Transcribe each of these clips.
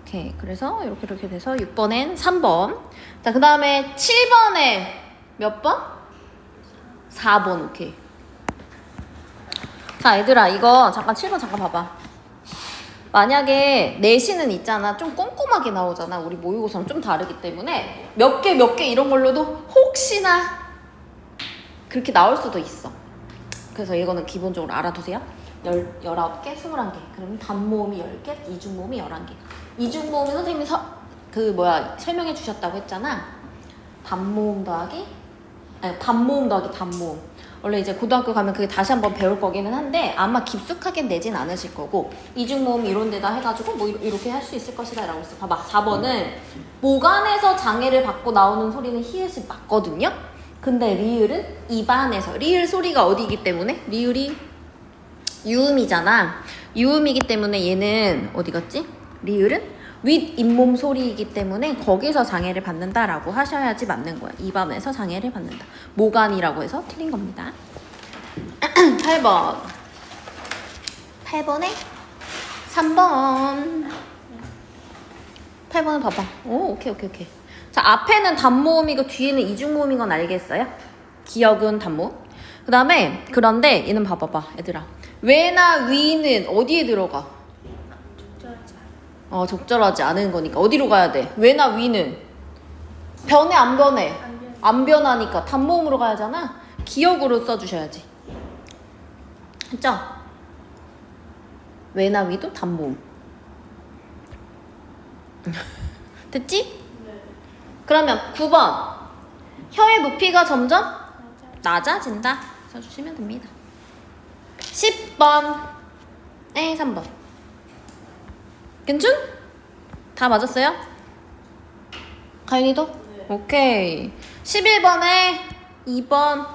오케이. 그래서 이렇게 돼서 6번엔 3번. 자, 그 다음에 7번에 몇 번? 4번. 오케이. 자, 얘들아, 이거 잠깐 7번 잠깐 봐봐. 만약에 내신은 있잖아. 좀 꼼꼼하게 나오잖아. 우리 모의고사랑 좀 다르기 때문에 몇 개 이런 걸로도 혹시나 그렇게 나올 수도 있어. 그래서 이거는 기본적으로 알아두세요. 19개, 21개. 그러면 단모음이 10개, 이중모음이 11개. 이중모음은 선생님이 설명해 주셨다고 했잖아. 단모음 더하기, 아니, 단모음 더하기 단모음. 원래 이제 고등학교 가면 그게 다시 한번 배울 거기는 한데 아마 깊숙하게 내진 않으실 거고, 이중모음 이런 데다 해가지고 뭐 이렇게 할 수 있을 것이다 라고 했어. 봐봐. 4번은 모간에서 장애를 받고 나오는 소리는 히읗이 맞거든요. 근데 리을은 입안에서, 리을 소리가 어디이기 때문에? 리을이 유음이잖아. 유음이기 때문에 얘는 어디 갔지? 리을은 윗 잇몸 소리이기 때문에 거기서 장애를 받는다라고 하셔야지 맞는 거야. 입안에서 장애를 받는다. 모간이라고 해서 틀린 겁니다. 8번. 8번에 3번. 8번은 봐봐. 오, 오케이. 자, 앞에는 단모음이고 뒤에는 이중모음인 건 알겠어요? 기억은 단모음. 그 다음에 그런데 얘는 봐봐봐 얘들아. 왜나 위는 어디에 들어가? 적절하지 않은 거니까 어디로 가야 돼? 왜나 위는 변해 안 변해? 안 변하니까 단모음으로 가야잖아. 기억으로 써주셔야지. 했죠? 왜나 위도 단모음. 됐지? 네. 그러면 9번. 혀의 높이가 점점 낮아진다. 써주시면 됩니다. 10번. 3번. 괜춘? 다 맞았어요? 가윤이도? 네. 오케이. 11번에 2번.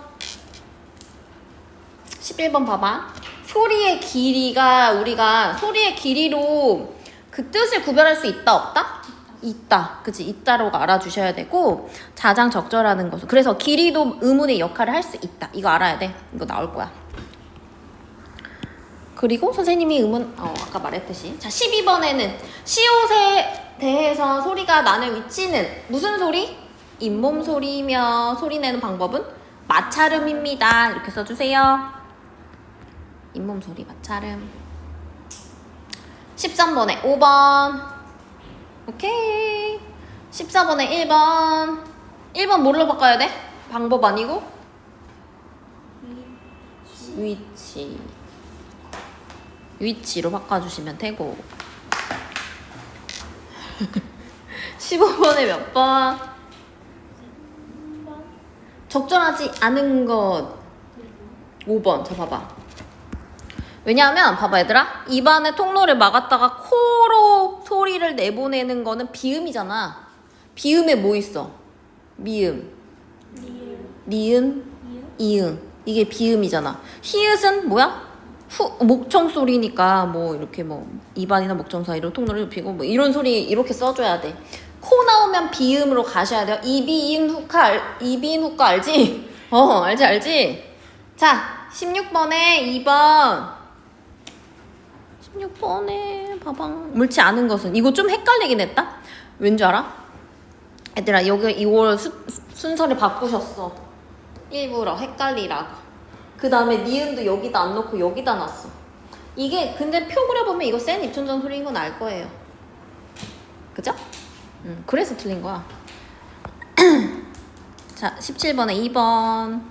11번 봐봐. 소리의 길이가 우리가 소리의 길이로 그 뜻을 구별할 수 있다 없다? 있다. 그치? 있다로 알아주셔야 되고 자장 적절하는 것은. 그래서 길이도 의문의 역할을 할 수 있다. 이거 알아야 돼. 이거 나올 거야. 그리고 선생님이 아까 말했듯이. 자, 12번에는 시옷에 대해서 소리가 나는 위치는 무슨 소리? 잇몸 소리며 소리 내는 방법은 마찰음입니다. 이렇게 써주세요. 잇몸 소리 마찰음. 13번에 5번. 오케이. 14번에 1번. 1번 뭘로 바꿔야 돼? 방법 아니고? 위치로 바꿔주시면 되고. 15번에 몇 번? 적절하지 않은 것 5번. 자, 봐봐. 왜냐하면 봐봐 얘들아, 입안에 통로를 막았다가 코로 소리를 내보내는 거는 비음이잖아. 비음에 뭐 있어? 미음, 니은, 이응. 이게 비음이잖아. 히읗은 뭐야? 목청 소리니까 뭐 이렇게 뭐 입안이나 목청 사이로 통로를 눕히고 뭐 이런 소리 이렇게 써줘야 돼. 코 나오면 비음으로 가셔야 돼요. 이비인 후카 알지? 알지? 자, 16번에 2번. 16번에 봐봐. 옳지 않은 것은. 이거 좀 헷갈리긴 했다. 왠지 알아? 얘들아, 여기 이걸 순서를 바꾸셨어. 일부러 헷갈리라고. 그 다음에 니은도 여기다 안 넣고 여기다 놨어. 이게 근데 표 그려보면 이거 센 입천전 소리인 건 알 거예요. 그죠? 그래서 틀린 거야. 자, 17번에 2번.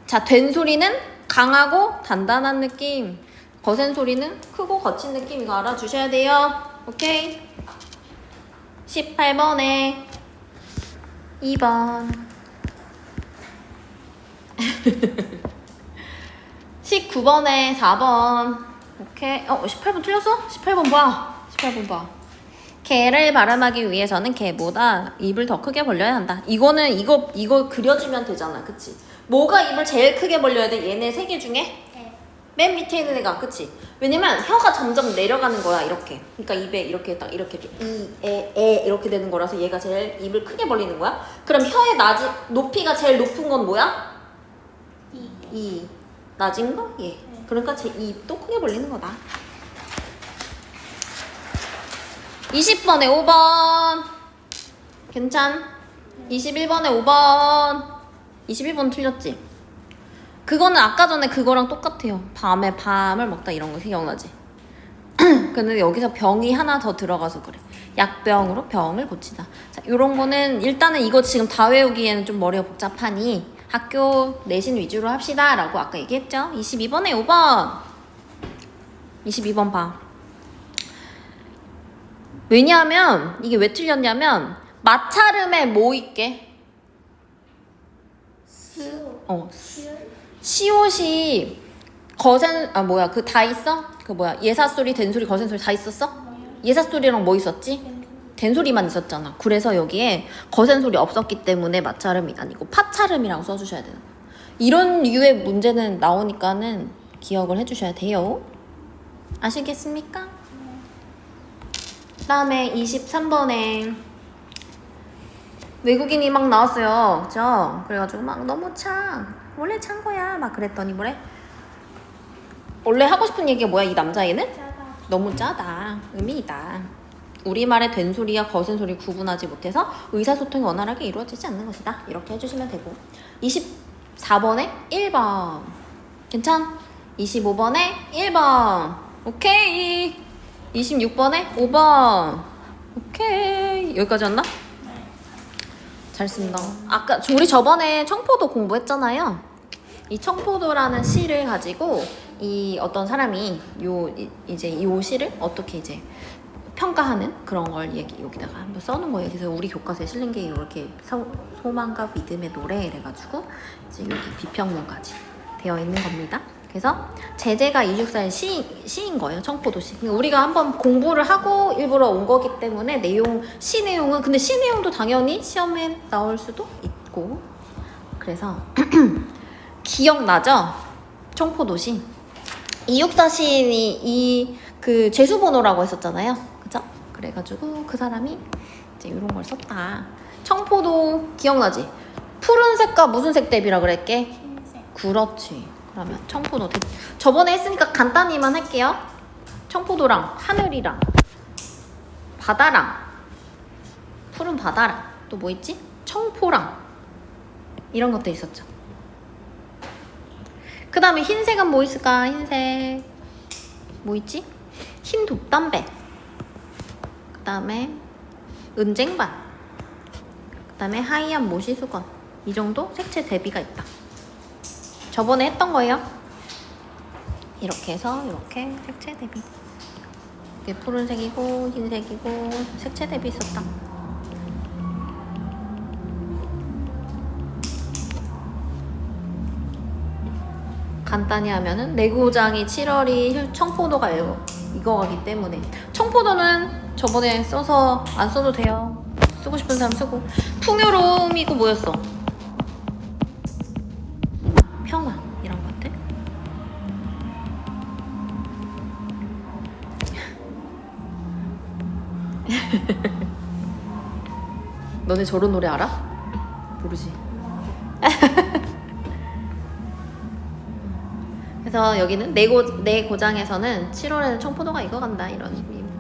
자, 된 소리는 강하고 단단한 느낌. 거센 소리는 크고 거친 느낌. 이거 알아주셔야 돼요. 오케이? 18번에 2번. 19번에 4번. 오케이. 18번 틀렸어? 18번 봐. 18번 봐. 개를 발음하기 위해서는 개보다 입을 더 크게 벌려야 한다. 이거는 이거 그려지면 되잖아. 그치? 뭐가 입을 제일 크게 벌려야 돼? 얘네 세 개 중에? 네. 맨 밑에 있는 애가. 그치? 왜냐면 혀가 점점 내려가는 거야. 이렇게. 그러니까 입에 이렇게 딱 이렇게 에 이렇게 되는 거라서 얘가 제일 입을 크게 벌리는 거야. 그럼 혀의 높이가 제일 높은 건 뭐야? 이. 낮은 거? 예. 네. 그러니까 제 입도 크게 벌리는 거다. 20번에 5번. 괜찮? 21번에 5번. 21번 틀렸지? 그거는 아까 전에 그거랑 똑같아요. 밤에 밤을 먹다 이런 거 기억나지? 근데 여기서 병이 하나 더 들어가서 그래. 약병으로 병을 고치다. 자, 요런 거는 일단은 이거 지금 다 외우기에는 좀 머리가 복잡하니 학교 내신 위주로 합시다 라고 아까 얘기했죠? 22번에 5번. 22번 봐. 왜냐하면 이게 왜 틀렸냐면 마찰음에 뭐 있게? 시옷이 그 다 있어? 그 뭐야 예사소리 된소리 거센소리 다 있었어? 예사소리랑 뭐 있었지? 된소리만 있었잖아. 그래서 여기에 거센소리 없었기 때문에 마찰음이 아니고 파찰음이라고 써주셔야 되는 거야. 이런 류의 문제는 나오니까는 기억을 해주셔야 돼요. 아시겠습니까? 그 다음에 23번에 외국인이 막 나왔어요. 그죠? 그래가지고 막 너무 원래 찬 거야 막 그랬더니 뭐래? 원래 하고 싶은 얘기가 뭐야 이 남자애는? 짜다. 너무 짜다. 의미이다. 우리말의 된소리와 거센소리 구분하지 못해서 의사소통이 원활하게 이루어지지 않는 것이다. 이렇게 해주시면 되고 24번에 1번 괜찮? 25번에 1번 오케이. 26번에 5번 오케이. 여기까지 왔나? 잘 쓴다. 아까 우리 저번에 청포도 공부했잖아요. 이 청포도라는 시를 가지고 이 어떤 사람이 이제 요 시를 어떻게 이제 평가하는 그런 걸 여기다가 한번 써놓은 거예요. 그래서 우리 교과서에 실린 게 이렇게 소망과 믿음의 노래 이래가지고 이제 여기 비평문까지 되어 있는 겁니다. 그래서 제재가 264의 시인 거예요. 청포도시. 그러니까 우리가 한번 공부를 하고 일부러 온 거기 때문에 시 내용은 근데 시 내용도 당연히 시험에 나올 수도 있고 그래서 기억나죠? 청포도시. 264 시인이 그 죄수번호라고 했었잖아요. 그죠? 그래가지고 그 사람이 이제 이런 걸 썼다. 청포도 기억나지? 푸른색과 무슨 색 대비라 그랬게? 흰색. 그렇지. 그러면 청포도 저번에 했으니까 간단히만 할게요. 청포도랑 하늘이랑 바다랑 푸른 바다랑 또 뭐 있지? 청포랑 이런 것도 있었죠. 그 다음에 흰색은 뭐 있을까? 흰색 뭐 있지? 흰 돛담배 그 다음에 은쟁반 그 다음에 하얀 모시수건 이 정도 색채 대비가 있다. 저번에 했던 거예요. 이렇게 해서 이렇게 색채 대비 이게 푸른색이고 흰색이고 색채 대비 있었다. 간단히 하면은 내고장이 7월이 청포도가 이거가기 때문에 청포도는 저번에 써서 안 써도 돼요. 쓰고 싶은 사람 쓰고 풍요로움이고 뭐였어? 평화 이런 것들. 너네 저런 노래 알아? 모르지. 그래서 여기는 내 고장에서는 7월에는 청포도가 익어간다 이런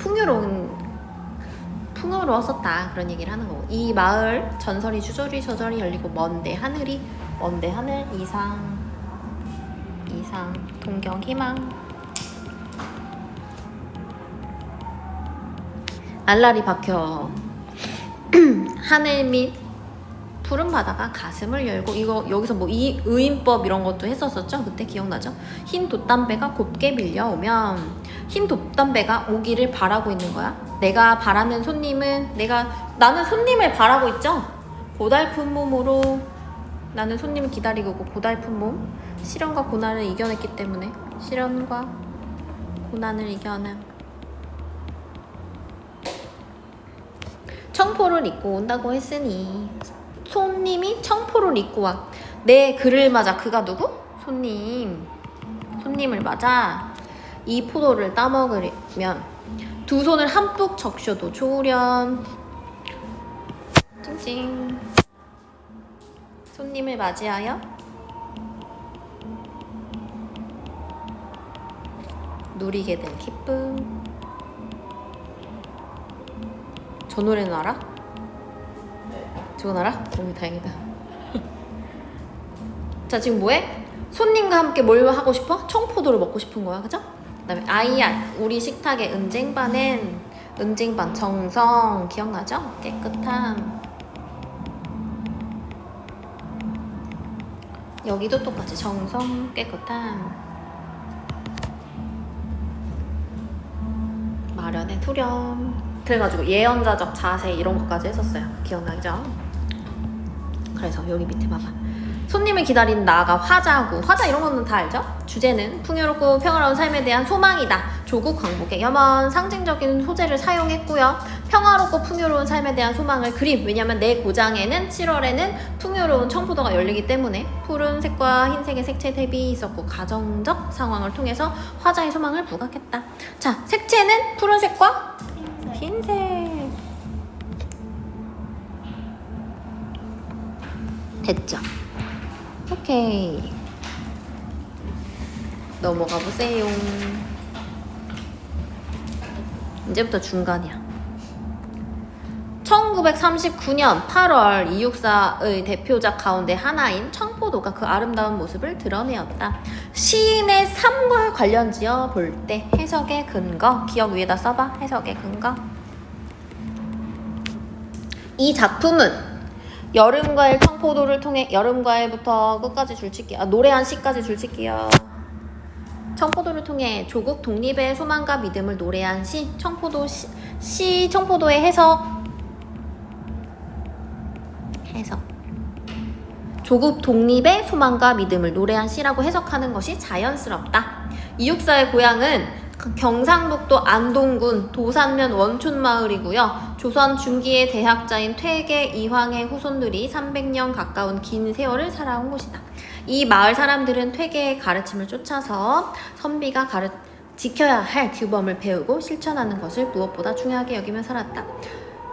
풍요로웠었다 그런 얘기를 하는 거고 이 마을 전설이 주저리 열리고 먼데 하늘 이상 동경 희망 알알이 박혀 하늘 및 푸른 바다가 가슴을 열고 이거 여기서 뭐 이 의인법 이런 것도 했었었죠. 그때 기억나죠? 흰 돛담배가 곱게 밀려오면 흰 돛담배가 오기를 바라고 있는 거야. 내가 바라는 손님은 나는 손님을 바라고 있죠. 고달픈 몸으로 나는 손님을 기다리고 있고 고달픈 몸 시련과 고난을 이겨냈기 때문에 시련과 고난을 이겨낸 청포를 입고 온다고 했으니 손님이 청포를 입고 와. 내 그를 맞아. 그가 누구? 손님을 맞아. 이 포도를 따먹으면 두 손을 한뿍 적셔도 좋으련. 찡찡. 손님을 맞이하여 누리게 된 기쁨. 저 노래는 알아? 저건 알아? 너무 다행이다. 자, 지금 뭐해? 손님과 함께 뭘 하고 싶어? 청포도를 먹고 싶은 거야, 그죠? 그다음에 아이야, 우리 식탁의 은쟁반은 은쟁반 정성 기억나죠? 깨끗함. 여기도 똑같이 정성 깨끗함. 마련의 투렴. 그래가지고 예언자적 자세 이런 것까지 했었어요. 기억나죠? 그래서 여기 밑에 봐봐. 손님을 기다리는 나아가 화자고, 화자 이런 거는 다 알죠? 주제는 풍요롭고 평화로운 삶에 대한 소망이다. 조국 광복의 염원, 상징적인 소재를 사용했고요. 평화롭고 풍요로운 삶에 대한 소망을 그림. 왜냐면 내 고장에는 7월에는 풍요로운 청포도가 열리기 때문에 푸른색과 흰색의 색채 대비 있었고 가정적 상황을 통해서 화자의 소망을 부각했다. 자, 색채는 푸른색과 흰색. 됐죠? 오케이. 넘어가 보세요. 이제부터 중간이야. 1939년 8월 이육사의 대표작 가운데 하나인 청포도가 그 아름다운 모습을 드러내었다. 시인의 삶과 관련지어 볼 때 해석의 근거, 기억 위에다 써봐. 해석의 근거. 이 작품은 여름과일 청포도를 통해, 여름과일부터 끝까지 줄칠게요. 노래 한 시까지 줄칠게요. 청포도를 통해 조국 독립의 소망과 믿음을 노래한 시, 청포도의 해석. 조국 독립의 소망과 믿음을 노래한 시라고 해석하는 것이 자연스럽다. 이육사의 고향은 경상북도 안동군 도산면 원촌마을이고요. 조선 중기의 대학자인 퇴계 이황의 후손들이 300년 가까운 긴 세월을 살아온 곳이다. 이 마을 사람들은 퇴계의 가르침을 쫓아서 선비가 지켜야 할 규범을 배우고 실천하는 것을 무엇보다 중요하게 여기며 살았다.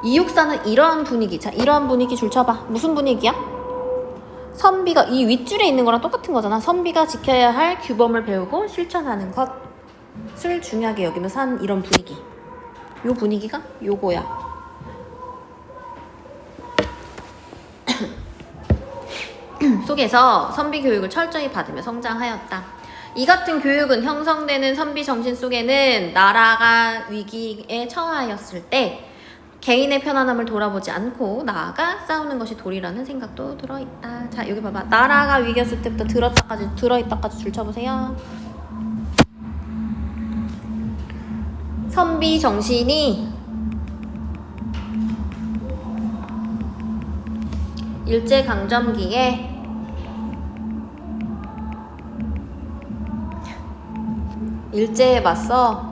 이육사는 이러한 분위기, 자, 이러한 분위기 줄쳐봐. 무슨 분위기야? 선비가 이 윗줄에 있는 거랑 똑같은 거잖아. 선비가 지켜야 할 규범을 배우고 실천하는 것을 중요하게 여기며 산 이런 분위기. 요 분위기가 요거야. 속에서 선비 교육을 철저히 받으며 성장하였다. 이 같은 교육은 형성되는 선비 정신 속에는 나라가 위기에 처하였을 때 개인의 편안함을 돌아보지 않고 나아가 싸우는 것이 도리라는 생각도 들어있다. 자, 여기 봐봐. 나라가 위기였을 때부터 들어있다까지 줄쳐보세요. 선비 정신이 일제강점기에 일제에 맞서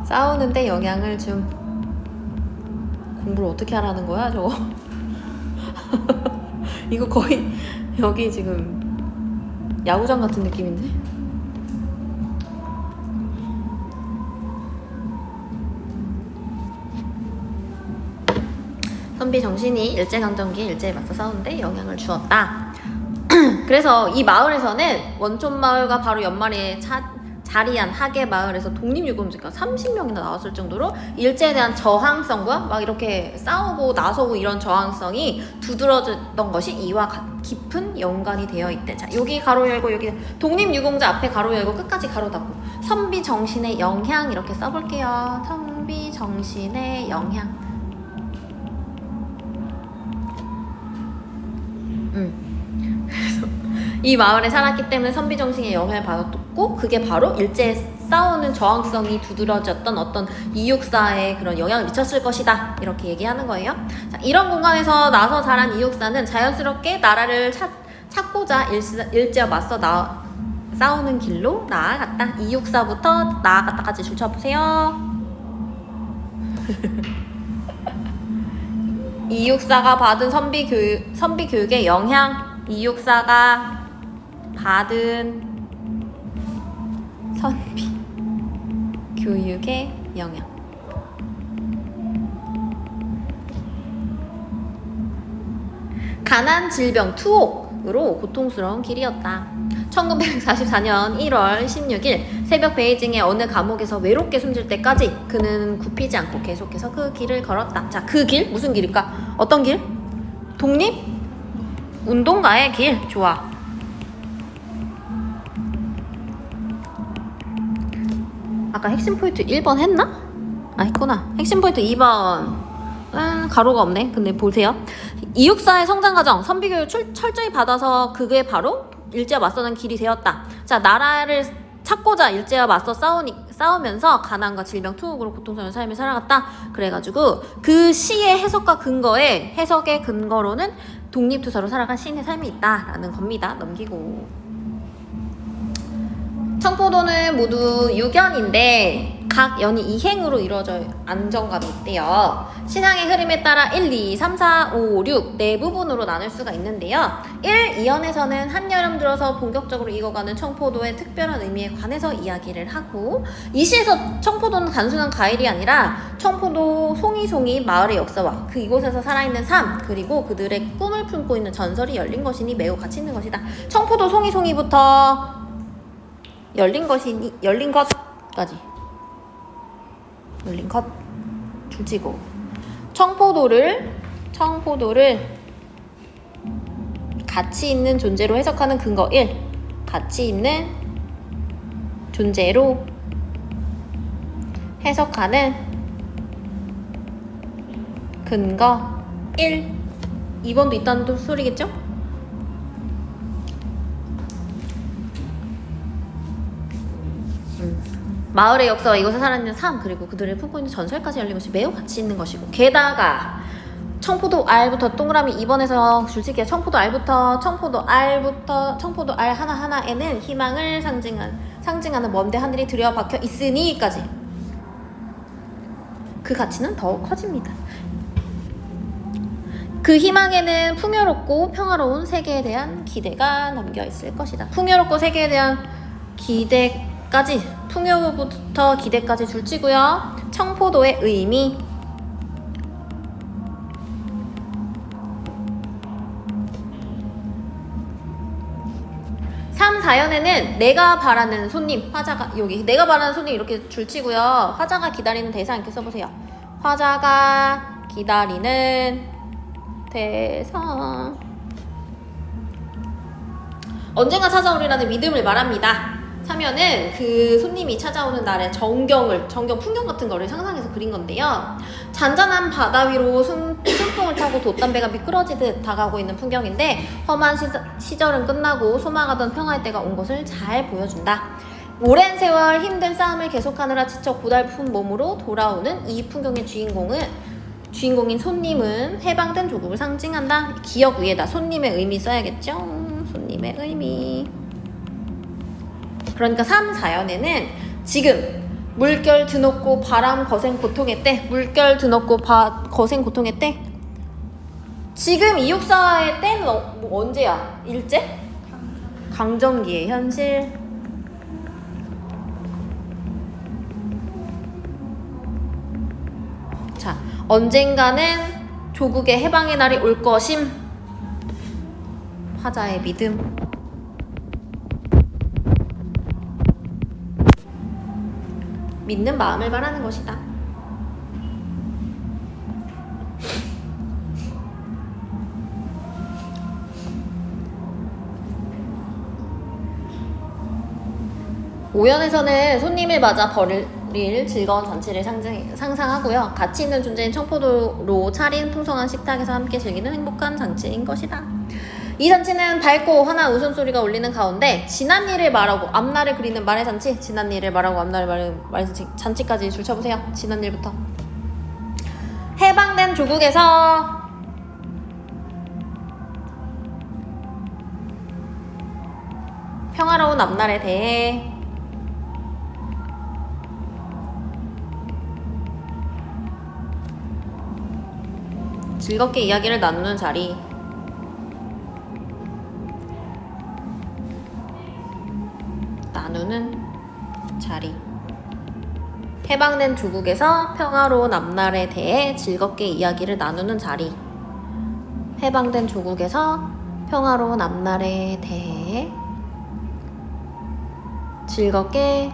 싸우는데 영향을 좀. 공부를 어떻게 하라는 거야 저거? 이거 거의 여기 지금 야구장 같은 느낌인데? 선비 정신이 일제강점기에 일제에 맞서 싸우는데 영향을 주었다. 그래서 이 마을에서는 원촌마을과 바로 연말에 자리한 하계 마을에서 독립유공자가 30명이나 나왔을 정도로 일제에 대한 저항성과 막 이렇게 싸우고 나서고 이런 저항성이 두드러졌던 것이 이와 깊은 연관이 되어 있대. 자, 여기 가로 열고 여기 독립유공자 앞에 가로 열고 끝까지 가로 닫고 선비 정신의 영향 이렇게 써볼게요. 선비 정신의 영향. 이 마을에 살았기 때문에 선비 정신의 영향을 받았고 그게 바로 일제에 싸우는 저항성이 두드러졌던 어떤 이육사의 그런 영향을 미쳤을 것이다. 이렇게 얘기하는 거예요. 자, 이런 공간에서 나서 자란 이육사는 자연스럽게 나라를 찾고자 일제와 맞서 싸우는 길로 나아갔다. 이육사부터 나아갔다까지 줄쳐보세요. 이육사가 받은 선비 교육의 영향. 이육사가 받은 선비 교육의 영향. 가난, 질병, 투옥으로 고통스러운 길이었다. 1944년 1월 16일 새벽 베이징의 어느 감옥에서 외롭게 숨질 때까지 그는 굽히지 않고 계속해서 그 길을 걸었다. 자, 그 길? 무슨 길일까? 어떤 길? 독립? 운동가의 길. 좋아. 아까 핵심 포인트 1번 했나? 아, 했구나. 핵심 포인트 2번 가로가 없네. 근데 보세요. 이육사의 성장 과정, 선비교육 철저히 받아서 그게 바로 일제와 맞서는 길이 되었다. 자, 나라를 찾고자 일제와 맞서 싸우면서 가난과 질병, 투옥으로 고통스러운 삶을 살아갔다. 그래가지고 그 시의 해석의 근거로는 독립투사로 살아간 시인의 삶이 있다라는 겁니다. 넘기고. 청포도는 모두 6연인데 각 연이 2행으로 이루어져 안정감이 있대요. 신앙의 흐름에 따라 1, 2, 3, 4, 5, 6 네 부분으로 나눌 수가 있는데요. 1, 2연에서는 한여름 들어서 본격적으로 익어가는 청포도의 특별한 의미에 관해서 이야기를 하고, 이 시에서 청포도는 단순한 과일이 아니라 청포도 송이송이 마을의 역사와 그 이곳에서 살아있는 삶, 그리고 그들의 꿈을 품고 있는 전설이 열린 것이니 매우 가치 있는 것이다. 청포도 송이송이부터 열린 것까지 줄치고, 청포도를 가치 있는 존재로 해석하는 근거 1, 가치 있는 존재로 해석하는 근거 1. 2번도 있다는 소리겠죠? 마을의 역사와 이곳에 살아있는 삶, 그리고 그들을 품고 있는 전설까지 열린 것이 매우 가치 있는 것이고, 게다가 청포도 R부터 동그라미 2번에서 줄치기야. 청포도 R 하나하나에는 희망을 상징하는 먼데 하늘이 들여박혀 있으니까지 그 가치는 더욱 커집니다. 그 희망에는 풍요롭고 평화로운 세계에 대한 기대가 담겨 있을 것이다. 풍요롭고 세계에 대한 풍요부터 기대까지 줄치고요. 청포도의 의미, 3, 4연에는 내가 바라는 손님, 화자가, 여기 내가 바라는 손님 이렇게 줄치고요. 화자가 기다리는 대상 이렇게 써보세요. 화자가 기다리는 대상, 언젠가 찾아오리라는 믿음을 말합니다. 참여는 그 손님이 찾아오는 날의 전경 풍경 같은 거를 상상해서 그린 건데요. 잔잔한 바다 위로 순풍을 타고 돛담배가 미끄러지듯 다가오고 있는 풍경인데, 험한 시절은 끝나고 소망하던 평화의 때가 온 것을 잘 보여준다. 오랜 세월 힘든 싸움을 계속하느라 지쳐 고달픈 몸으로 돌아오는 이 풍경의 주인공인 손님은 해방된 조국을 상징한다. 기억 위에다 손님의 의미 써야겠죠? 손님의 의미. 그러니까 3, 4연에는 지금 물결 드높고 바람 거센 고통의 때, 거센 고통의 때, 지금 이육사의 때는 언제야? 일제? 강점기의 현실. 자, 언젠가는 조국의 해방의 날이 올 것임. 화자의 믿음. 믿는 마음을 말하는 것이다. 오연에서는 손님을 맞아 벌일 즐거운 잔치를 상상하고요. 가치 있는 존재인 청포도로 차린 풍성한 식탁에서 함께 즐기는 행복한 잔치인 것이다. 이 잔치는 밝고 환한 웃음소리가 울리는 가운데 지난 일을 말하고 앞날을 그리는 말의 잔치, 지난 일을 말하고 앞날을 말하는 말의 잔치까지 줄쳐보세요. 지난 일부터. 해방된 조국에서 평화로운 앞날에 대해 즐겁게 이야기를 나누는 자리. 해방된 조국에서 평화로운 앞날에 대해 즐겁게 이야기를 나누는 자리. 해방된 조국에서 평화로운 앞날에 대해 즐겁게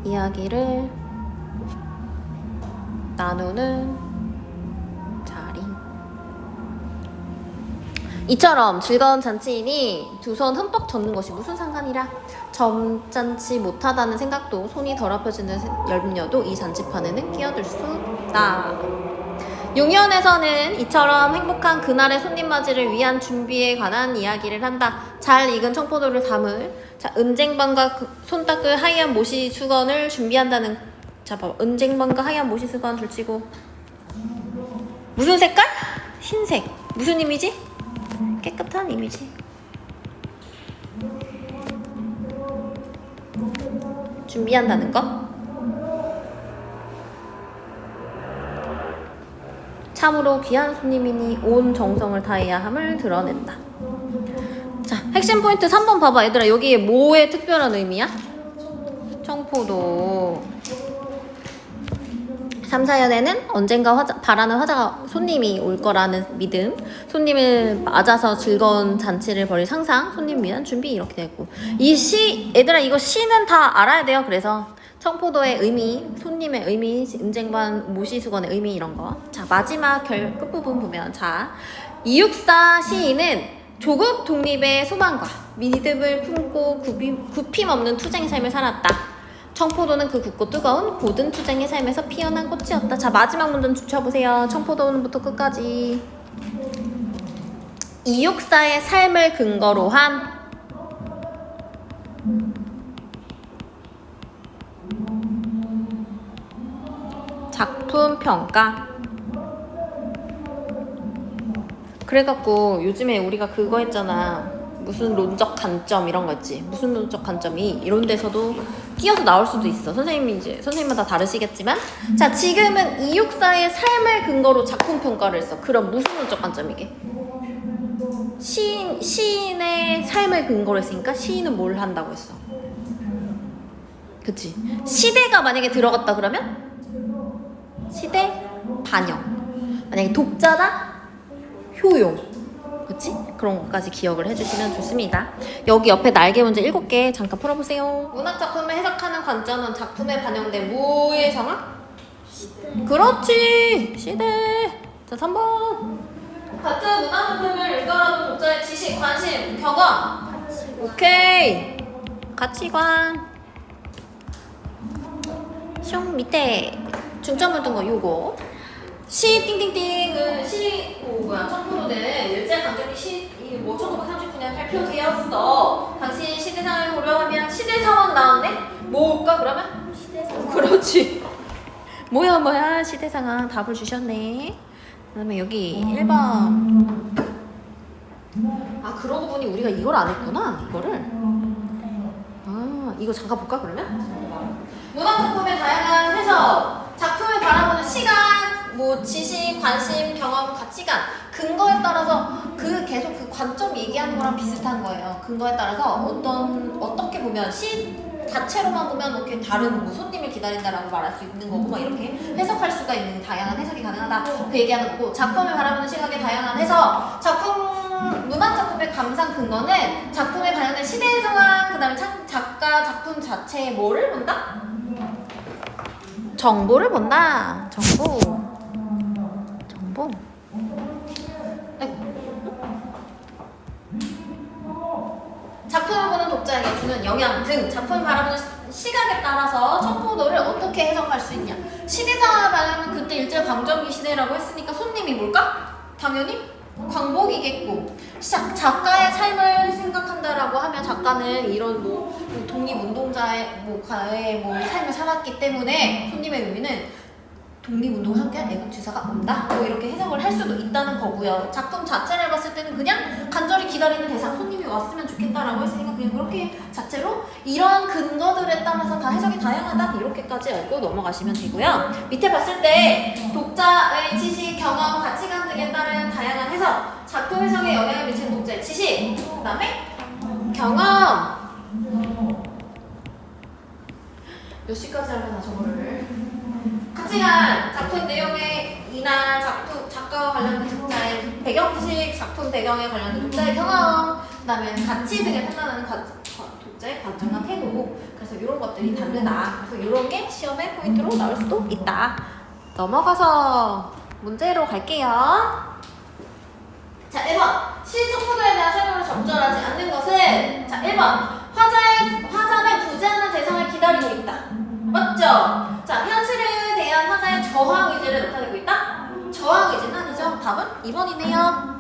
이야기를 나누는 자리. 이처럼 즐거운 잔치이니 두 손 흠뻑 젖는 것이 무슨 상관이라. 점잖지 못하다는 생각도 손이 더럽혀지는 염려도 이 잔치판에는 끼어들 수 없다. 용연에서는 이처럼 행복한 그날의 손님 맞이를 위한 준비에 관한 이야기를 한다. 잘 익은 청포도를 담을 은쟁반과 손 닦을 하얀 모시 수건을 준비한다는. 자, 봐봐. 은쟁반과 하얀 모시 수건 둘치고 무슨 색깔? 흰색. 무슨 이미지? 깨끗한 이미지. 준비한다는 거. 참으로 귀한 손님이니 온 정성을 다해야 함을 드러낸다. 자, 핵심 포인트 3번 봐봐. 얘들아, 여기에 뭐의 특별한 의미야? 청포도. 3, 4연에는 언젠가 바라는 화자가 손님이 올 거라는 믿음, 손님을 맞아서 즐거운 잔치를 벌일 상상, 손님 위한 준비, 이렇게 되고. 이 시, 얘들아 이거 시는 다 알아야 돼요. 그래서 청포도의 의미, 손님의 의미, 은쟁반 모시수건의 의미, 이런 거. 자, 마지막 끝부분 보면, 자, 이육사 시인은 조국 독립의 소망과 믿음을 품고 굽힘 없는 투쟁의 삶을 살았다. 청포도는 그 굳고 뜨거운 고든 투쟁의 삶에서 피어난 꽃이었다. 자, 마지막 문장 주쳐보세요. 청포도는부터 끝까지. 이육사의 삶을 근거로 한 작품 평가. 그래갖고 요즘에 우리가 그거 했잖아. 무슨 론적 관점 이런 거 있지. 무슨 론적 관점이 이런 데서도 끼어서 나올 수도 있어. 선생님마다 다르시겠지만. 자, 지금은 이육사의 삶을 근거로 작품 평가를 했어. 그럼 무슨 론적 관점이게? 시인의 삶을 근거로 했으니까 시인은 뭘 한다고 했어? 그치? 시대가 만약에 들어갔다 그러면 시대 반영. 만약에 독자다 효용. 그치? 그런 것까지 기억을 해주시면 좋습니다. 여기 옆에 날개 문제 7개 잠깐 풀어보세요. 문학작품을 해석하는 관점은 작품에 반영된 뭐의 정학? 시대. 그렇지! 시대. 자, 3번. 같은 문학작품을 읽더라도 독자의 지식, 관심, 경험. 오케이. 가치관. 숑 밑에 중점을 둔 거 요거. 시 띵띵띵은 청포도는 일제 강점기 1939년 발표되었어. 당시 시대상을 고려하면 시대 상황 나왔네? 뭘까 그러면? 시대 상황. 그렇지. 뭐야 시대 상황 답을 주셨네. 그다음에 여기 1번. 아, 그러고 보니 우리가 이걸 안 했구나. 이거를. 아, 이거 잠깐 볼까 그러면? 문학작품의 다양한 해석. 작품을 바라보는 시각, 지식, 관심, 경험, 가치관, 근거에 따라서 계속 그 관점 얘기하는 거랑 비슷한 거예요. 근거에 따라서 어떻게 보면 시 자체로만 보면 이렇게 다른 손님을 기다린다라고 말할 수 있는 거고, 막 이렇게 해석할 수가 있는 다양한 해석이 가능하다. 그 얘기하는 거고, 작품을 바라보는 시각의 다양한 해석. 문학 작품의 감상 근거는 작품에 반영된 시대의 상황, 그다음에 작가 작품 자체의 뭐를 본다? 정보를 본다. 정보. 작품을 보는 독자에게 주는 영향 등 작품을 바라보는 시각에 따라서 청포도를 어떻게 해석할 수 있냐. 시대상황을 말하면 그때 일제강점기 시대라고 했으니까 손님이 뭘까? 당연히 광복이겠고, 작가의 삶을 생각한다라고 하면 작가는 이런 독립운동자의 가의 삶을 살았기 때문에 손님의 의미는 독립운동을 함께한 애국지사가 온다. 이렇게 해석을 할 수도 있다는 거고요. 작품 자체를 봤을 때는 그냥 간절히 기다리는 대상, 손님이 왔으면 좋겠다라고 했으니까 그냥 그렇게 자체로 이런 근거들에 따라서 다 해석이 다양하다. 이렇게까지 알고 넘어가시면 되고요. 밑에 봤을 때 독자의 지식, 경험, 가치관 등에 따른 다양한 해석, 작품 해석에 영향을 미치는 독자의 지식, 그 다음에 경험. 몇 시까지 하려나 저거를. 가치관, 작품 내용의 이나 작가와 관련된 독자의 배경 지식, 작품 배경에 관련된 독자의 경험, 그 다음에 가치 등을 판단하는 독자의 관점과 태도. 그래서 이런 것들이 다르다. 그래서 이런 게 시험의 포인트로 나올 수도 있다. 넘어가서 문제로 갈게요. 자, 1번. 시청포도에 대한 설명을 적절하지 않는 것은, 자, 1번. 화자는 부재하는 대상을 기다리고 있다. 맞죠? 자, 현실에 대한 화자의 저항 의지를 나타내고 있다? 저항 의지는 아니죠. 답은 2번이네요.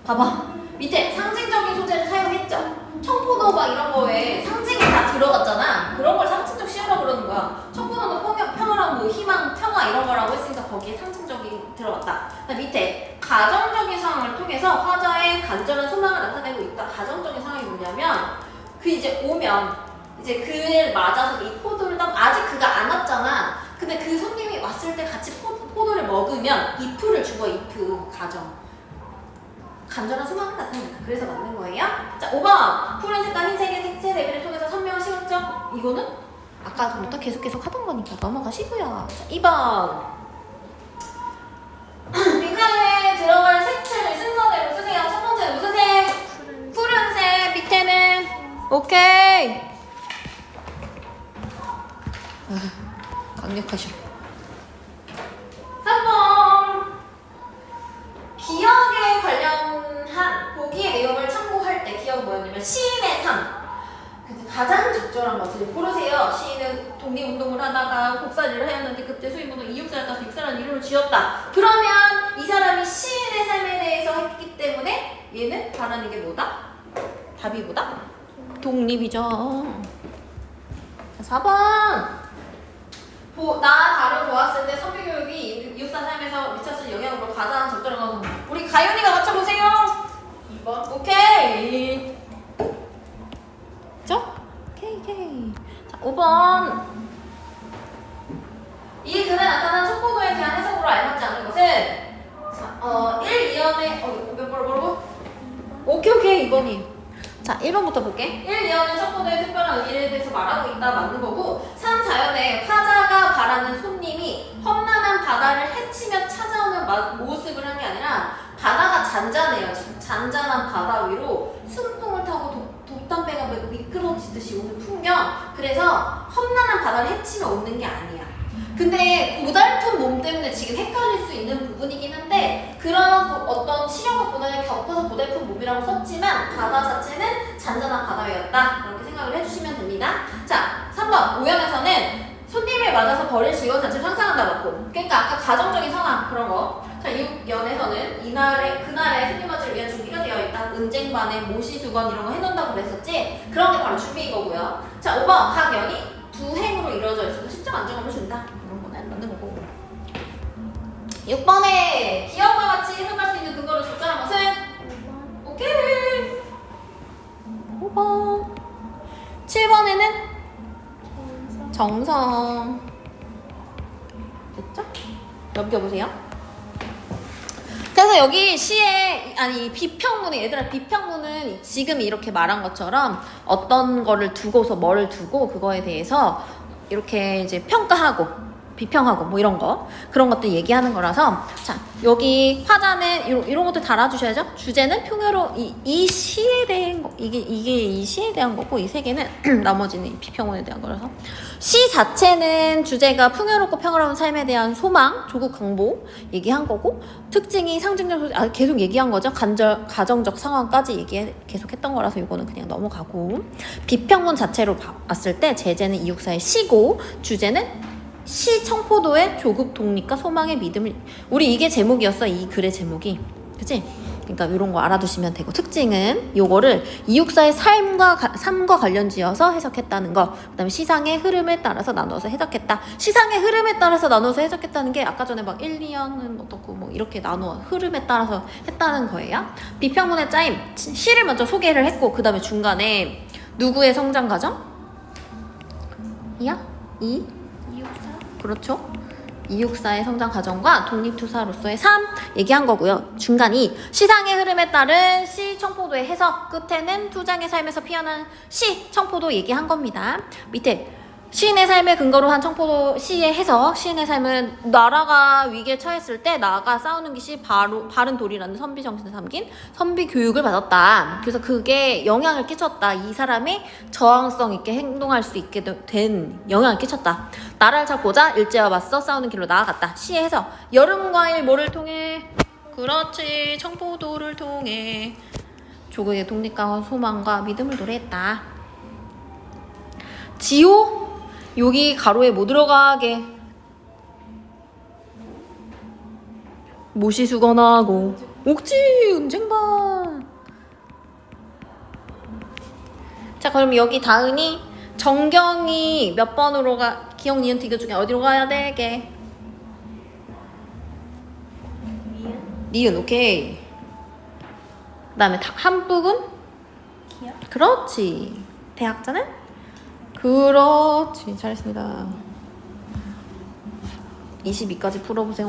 봐봐. 밑에 상징적인 소재를 사용했죠. 청포도 막 이런 거에 상징이 다 들어갔잖아. 그런 걸 상징적 시효라고 그러는 거야. 청포도는 평화랑 뭐 희망, 평화 이런 거라고 했으니까 거기에 상징적이 들어갔다. 밑에 가정적인 상황을 통해서 화자의 간절한 소망을 나타내고 있다. 가정적인 상황이 뭐냐면 그 이제 오면 이제 그를 맞아서 이 포도를 아직 그가 안 왔잖아. 근데 그 손님이 왔을 때 같이 포도를 먹으면 이프를 주고 이프 가정. 간절한 소망을 나타낸다. 그래서 맞는 거예요. 자, 5번. 푸른 색과 흰색의 색채 대비를 통해서 선명한 시각적. 이거는 아까부터 계속 하던 거니까 넘어가시고요. 자, 2번. 빈칸에 들어갈 색채를 순서대로 쓰세요. 첫 번째는 무슨 색? 푸른색. 밑에는 오케이. 강력하셔. 3번. 기억에 관련한 보기의 내용을 참고할 때 기억은 뭐였냐면 시인의 삶. 가장 적절한 것을 고르세요. 시인은 독립운동을 하다가 복사를 하였는데 그때 수입운동 이육사를 따서 익사라는 이름을 지었다. 그러면 이 사람이 시인의 삶에 대해서 했기 때문에 얘는 바라는 게 뭐다? 답이 뭐다? 독립이죠. 자, 4번. 다를 보았을 때 선비교육이 이육사 삶에서 미쳤을 영향으로 가장 적절한 것은 우리 가연이가 맞춰보세요. 2번. 오케이. 그죠? 오케이. 자, 5번. 이 글에 나타난 청포도에 대한 해석으로 알맞지 않은 것은 1, 2연의 뭐라고? 오케이 2번이. 자, 1번부터 볼게. 1, 2연은 청포도의 특별한 의미에 대해서 말하고 있다. 맞는 거고 3, 4연에 화자가 바라는 손님이 험난한 바다를 헤치며 찾아오는 모습을 한 게 아니라 바다가 잔잔해요. 지금 잔잔한 바다 위로 순풍을 타고 돛담배가 미끄러지듯이 오는 풍경. 그래서 험난한 바다를 헤치며 오는 게 아니야. 근데 고달픈 몸 때문에 지금 헷갈릴 수 있는 부분이긴 한데 그런 어떤 시력과 고난을 겪어서 고달픈 몸이라고 썼지만 바다 자체는 잔잔한 바다였다. 그렇게 생각을 해주시면 됩니다. 자, 3번. 5연에서는 손님을 맞아서 벌일 즐거움 자체를 상상한다 맞고. 그러니까 아까 가정적인 상황 그런 거. 자, 6연에서는 그날의 손님 맞이를 위한 준비가 되어 있다. 은쟁반에 모시수건 이런 거 해놓는다고 그랬었지. 그런 게 바로 준비인 거고요. 자, 5번. 각 연이 두 행으로 이루어져 있어서 시적 안정감을 준다. 이런 거는 맞는 거고. 6번에 기억과 같이 해석할 수 있는 근거를 적절한 것은? 5번. 오케이. 5번. 7번에는 정성. 됐죠? 넘겨보세요. 그래서 여기 시에 비평문에 얘들아 비평문은 지금 이렇게 말한 것처럼 어떤 거를 두고서 뭐를 두고 그거에 대해서 이렇게 이제 평가하고 비평하고 뭐 이런 거 그런 것들 얘기하는 거라서 자 여기 화자는 이런 것들 달아주셔야죠. 주제는 풍요로 이 시에 대한 거 이게 이 시에 대한 거고 이 세 개는 나머지는 비평문에 대한 거라서 시 자체는 주제가 풍요롭고 평화로운 삶에 대한 소망, 조국 강보 얘기한 거고 특징이 상징적 계속 얘기한 거죠. 가정적 상황까지 계속 했던 거라서 이거는 그냥 넘어가고 비평문 자체로 봤을 때 제재는 이육사의 시고 주제는 시 청포도의 조국 독립과 소망의 믿음을 우리 이게 제목이었어. 이 글의 제목이 그치? 그러니까 이런 거 알아두시면 되고 특징은 요거를 이육사의 삶과 관련지어서 해석했다는 거 그 다음에 시상의 흐름에 따라서 나눠서 해석했다. 시상의 흐름에 따라서 나눠서 해석했다는 게 아까 전에 막 1, 2년은 어떻고 뭐 이렇게 나눠 흐름에 따라서 했다는 거예요. 비평문의 짜임 시를 먼저 소개를 했고 그 다음에 중간에 누구의 성장 과정? 이야? 그렇죠. 이육사의 성장 과정과 독립투사로서의 삶 얘기한 거고요. 중간이 시상의 흐름에 따른 시 청포도의 해석 끝에는 투장의 삶에서 피어난 시 청포도 얘기한 겁니다. 밑에 시인의 삶을 근거로 한 청포도 시에 해서 시인의 삶은 나라가 위기에 처했을 때 나아가 싸우는 것이 바른 도리라는 선비 정신을 담긴 선비 교육을 받았다. 그래서 그게 영향을 끼쳤다. 이 사람이 저항성 있게 행동할 수 있게 된 영향을 끼쳤다. 나라를 잡고자 일제와 맞서 싸우는 길로 나아갔다. 시에 해서 여름과일 뭐를 통해? 그렇지, 청포도를 통해 조국의 독립과 소망과 믿음을 노래했다. 지호? 여기 가로에 뭐 들어가게? 모시수건하고 옥지 언젠가. 자, 그럼 여기 다은이 정경이 몇 번으로 가? 기억, 니은, 디귿 중에 어디로 가야 되게? 니은. 오케이. 그 다음에 한국은? 기억? 그렇지. 대학자는? 그렇지. 잘했습니다. 22까지 풀어보세요.